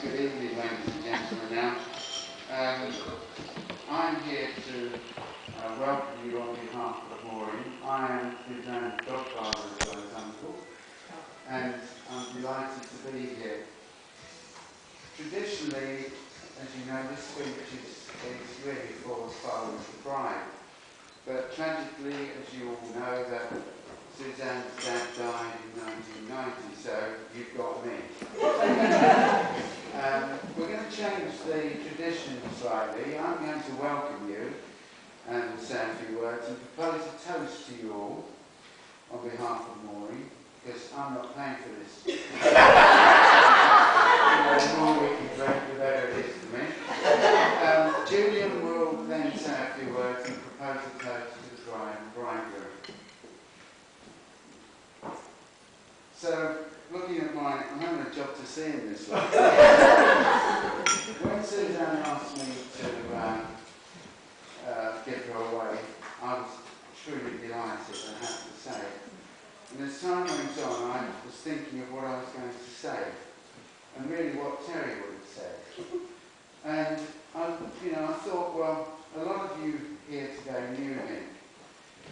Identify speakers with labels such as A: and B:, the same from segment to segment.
A: Good evening, ladies and gentlemen. Now, I'm here to welcome you on behalf of Maurice. I am his own godfather as well as uncle, and I'm delighted to be here. Traditionally, as you know, this speech is really for the father of the bride. But tragically, as you all know, that Suzanne's dad died in 1990, so you've got me. We're going to change the tradition slightly. I'm going to welcome you and say a few words and propose a toast to you all on behalf of Maureen, because I'm not paying for this. The more we can drink, the better it is for me. Julian will then say a few words and propose a toast to the bride and bridegroom. So, looking at mine, I'm having a job to see in this one. When Suzanne asked me to give her away, I was truly delighted, I have to say. And as time went on, I was thinking of what I was going to say, and really what Terry would have said. And I thought, well, a lot of you here today knew him,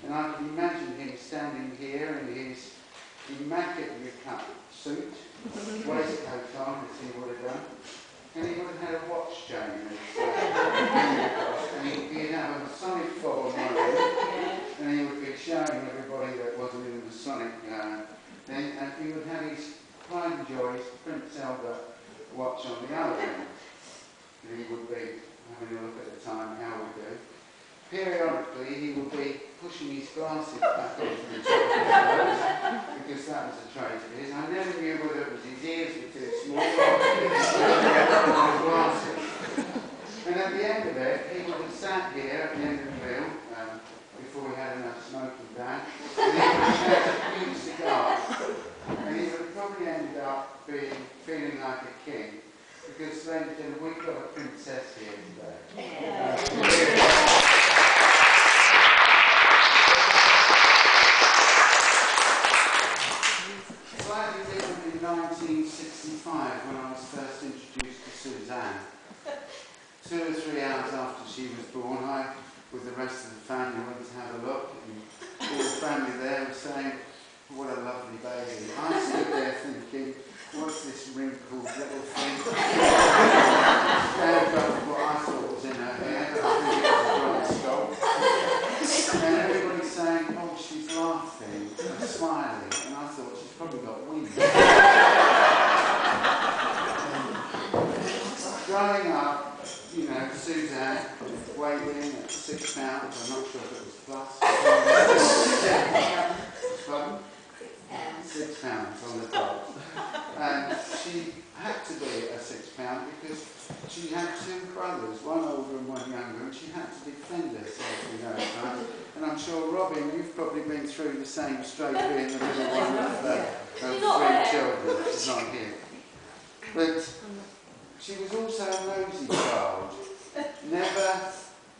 A: and I can imagine him standing here in his immaculately cut suit, waistcoat on, as he would have done, and he would have had a watch chain, and he'd have a Masonic fob on one end, and he would be showing everybody that wasn't in the Masonic thing, and he would have his Pride and Joy's Prince Albert watch on the other end, and he would be having a look at the time, how we do. Periodically, he would be pushing his glasses back onto the top of his nose, because that was a trait of his. I never knew whether it was his ears were too small or his glasses. And at the end of it, he would have sat here at the end of the meal, before we had enough smoking down, and he would have had a huge cigar. And he would have probably ended up feeling like a king, because, ladies and gentlemen, we've got a princess here today. Slightly different in 1965, when I was first introduced to Suzanne. 2 or 3 hours after she was born, I, with the rest of the family, went to have a look, and all the family there were saying, "What a lovely baby." I stood there thinking, what's this wrinkled little thing? And what I thought was in her hair, but I think it was a bronze sculpt. And everybody saying, "Oh, she's laughing and smiling," and I thought she's probably got wings. Growing up, Suzanne weighed in at 6 pounds. I'm not sure if it was plus. Pardon? 6 pounds on the dot. And she had to be a 6 pound because she had 2 brothers, one older and one younger, and she had to defend herself in those times. And I'm sure, Robin, you've probably been through the same stroke being the little one of 3 children. She's not here. But she was also a nosy child.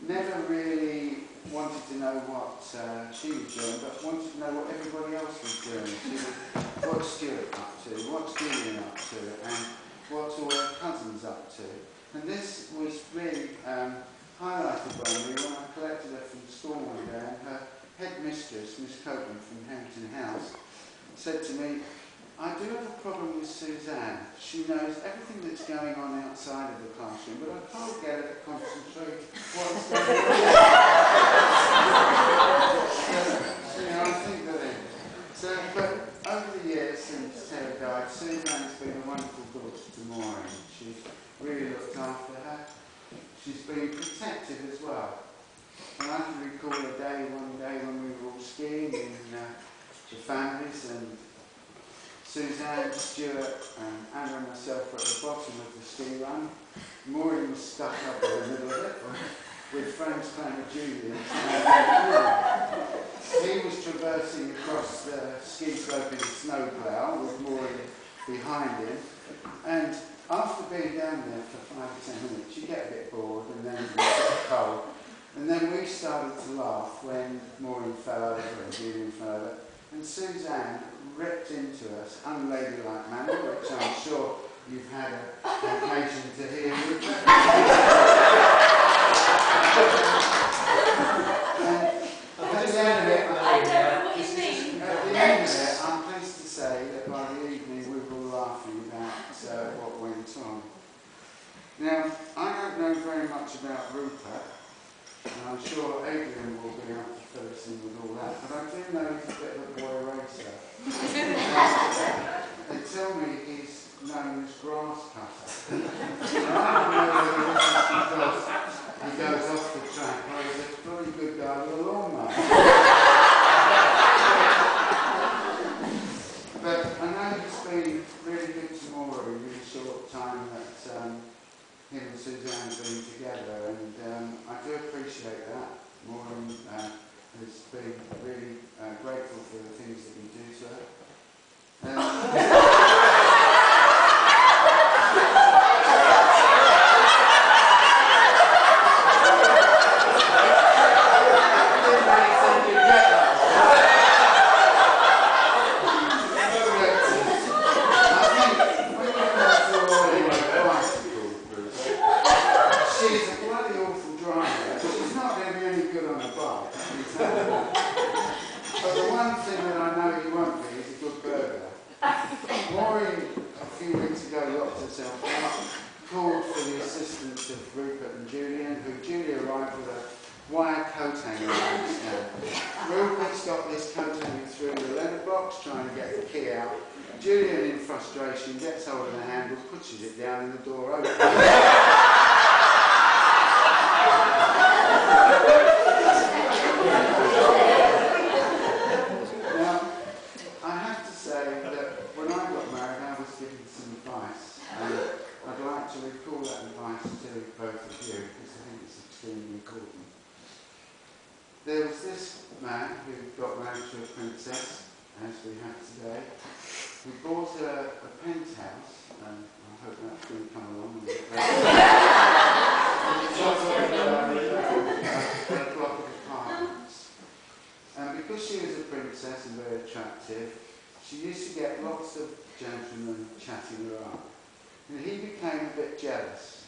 A: Never really wanted to know what she was doing, but wanted to know what everybody else was doing. She would, what's Stuart up to, what's Julian up to, and what's all her cousins up to. And this was really highlighted by me when I collected her from school one day, and her headmistress, Miss Copeland from Hampton House, said to me, "I do have a problem with Suzanne. She knows everything that's going on outside of the classroom, but I can't get her to concentrate what's going on." I think that but over the years since Terry died, Suzanne's been a wonderful daughter to Maureen. She's really looked after her. She's been protective as well. And I can recall one day when we were all skiing in the families, and Suzanne, Stuart, and Anna and myself were at the bottom of the ski run. Maureen was stuck up in the middle of it, with Frank's clan of Julian. He was traversing across the ski slope in a snowplow with Maureen behind him. And after being down there for 5 or 10 minutes, you get a bit bored, and then you get cold. And then we started to laugh when Maureen fell over and Julian fell over. And Suzanne ripped into us, unladylike manner, which I'm sure you've had an occasion to hear Rupert. And at the end of it,
B: I don't know what you mean.
A: At the end of it, I'm pleased to say that by the evening we were all laughing about what went on. Now, I don't know very much about Rupert, and I'm sure Adrian will be able to fill us in with all that, but I do know he's a bit of a boy racer. They tell me he's known as grass cutter. I don't know whether this is because he goes off the track or he's a pretty good guy with a lawnmower. But I know it's been really good to Maurice in the short time that him and Suzanne have been together, and I do appreciate that. Maurice has been really grateful for the things that we do to her. She's a bloody awful driver. She's not going to be any good on a bike. But the one thing that I know he won't be is a good burglar. Maureen, a few weeks ago, locked herself out, called for the assistance of Rupert and Julian, who Julia arrived with a wire coat hanger around his neck. Rupert's got this coat hanging through the letterbox, trying to get the key out. Julian, in frustration, gets hold of the handle, pushes it down, and the door opens. Now, I have to say that when I got married, I was given some advice, and I'd like to recall that advice to both of you, because I think it's extremely important. There was this man who got married to a princess, as we have today. He bought her a penthouse, and I hope that's going to come along with it. A block of apartments. And because she was a princess and very attractive, she used to get lots of gentlemen chatting her up. And he became a bit jealous.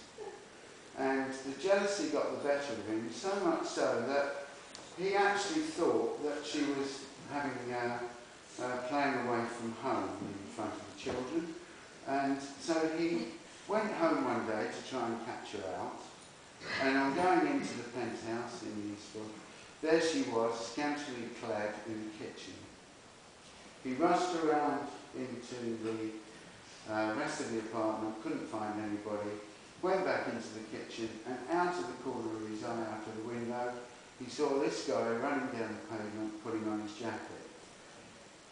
A: And the jealousy got the better of him, so much so that he actually thought that she was having playing away from home in front of the children. And so he went home one day to try and catch her out. And on going into the penthouse in Eastbourne, there she was, scantily clad in the kitchen. He rushed around into the rest of the apartment, couldn't find anybody, went back into the kitchen, and out of the corner of his eye, out of the window, he saw this guy running down the pavement, putting on his jacket.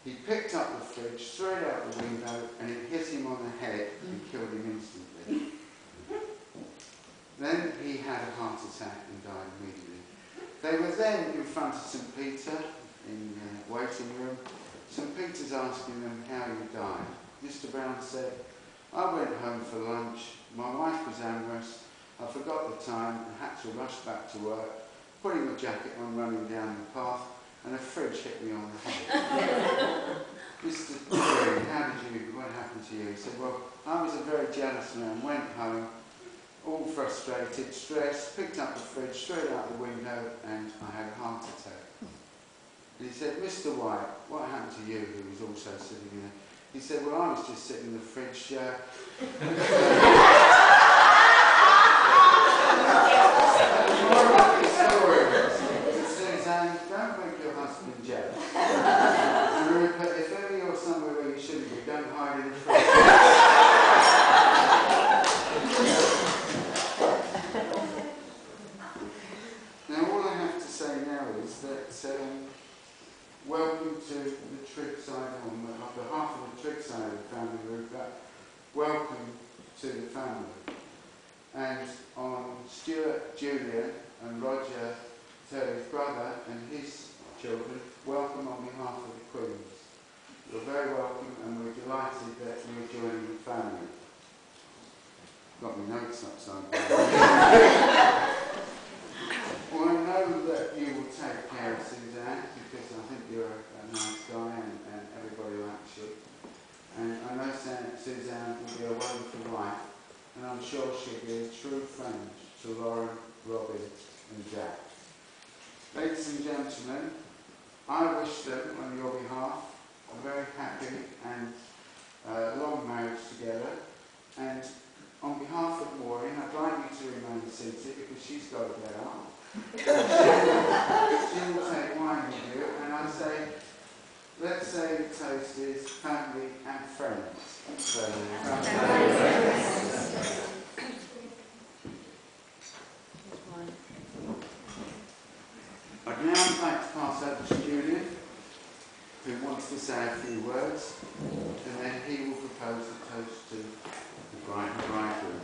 A: He picked up the fridge, threw it out the window, and it hit him on the head and killed him instantly. Then he had a heart attack and died immediately. They were then in front of St. Peter in the waiting room. St. Peter's asking them how he died. Mr. Brown said, "I went home for lunch. My wife was amorous. I forgot the time and had to rush back to work, putting the jacket on, running down the path, and a fridge hit me on the head." Mr. Green, what happened to you? He said, "Well, I was a very jealous man, went home, all frustrated, stressed, picked up the fridge, threw it out the window, and I had a heart attack." And he said, "Mr. White, what happened to you?" Who was also sitting there. He said, "Well, I was just sitting in the fridge, Suzanne, don't make your husband jealous. And Rupert, if ever you're somewhere where you shouldn't be, don't hide in the fridge." Now, all I have to say now is that welcome to the Triggside, on behalf of the Triggside family, Rupert, welcome to the family. And on Stuart, Julian and Roger, Terry's brother and his children, welcome on behalf of the Queens. You're very welcome, and we're delighted that you're joining the family. Got my notes upside down. Well, I know that you will take care of Suzanne, because I think you're a nice guy and everybody likes you. And I I know Suzanne will be a wonderful wife, and I'm sure she'll be a true friend to Lauren, Robin and Jack. Ladies and gentlemen, I wish them, on your behalf, a very happy and long marriage together. And on behalf of Maureen, I'd like you to remain seated because she's got to get up. She will take wine with you, and I say, let's say the toast is family and friends. So, family and friends. I'd now like to pass over to Julian, who wants to say a few words, and then he will propose the toast to the bride and bridegroom.